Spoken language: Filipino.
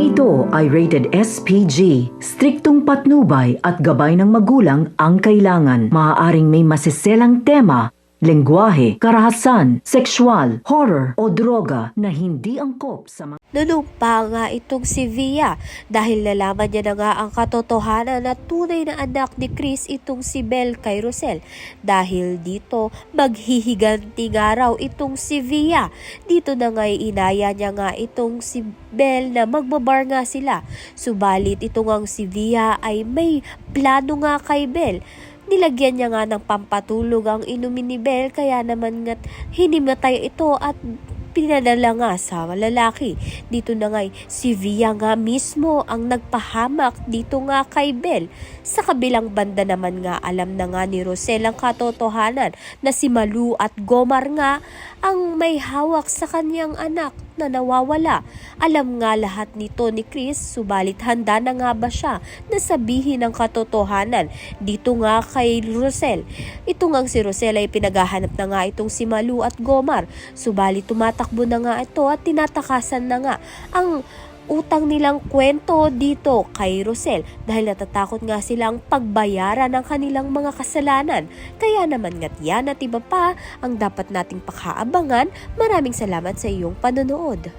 Ito ay rated SPG. Striktong patnubay at gabay ng magulang ang kailangan. Maaaring may masiselang tema, lengguwahe, karahasan, sexual, horror o droga na hindi angkop sa mga... Nanumpa nga itong si Via dahil nalaman niya na nga ang katotohanan na tunay na anak ni Chris itong si Belle kay Rosel. Dahil dito maghihiganti nga raw itong si Via. Dito na nga inaya niya nga itong si Belle na magbabar nga sila. Subalit ito ngang si Via ay may plano nga kay Belle. Nilagyan niya nga ng pampatulog ang inumin ni Belle kaya naman nga hinimatay ito at pinadala nga sa lalaki. Dito na nga si Via nga mismo ang nagpahamak dito nga kay Belle. Sa kabilang banda naman nga alam na nga ni Rosel ang katotohanan na si Malu at Gomar nga ang may hawak sa kanyang anak na nawawala. Alam nga lahat nito ni Chris, subalit handa na nga ba siya na sabihin ang katotohanan dito nga kay Rosel. Ito nga si Rosel ay pinaghahanap na nga itong si Malu at Gomar, subalit tumatakbo na nga ito at tinatakasan na nga ang utang nilang kwento dito kay Rosel dahil natatakot nga silang pagbayaran ng kanilang mga kasalanan. Kaya naman nga't yan at iba pa ang dapat nating pakaabangan. Maraming salamat sa iyong panonood.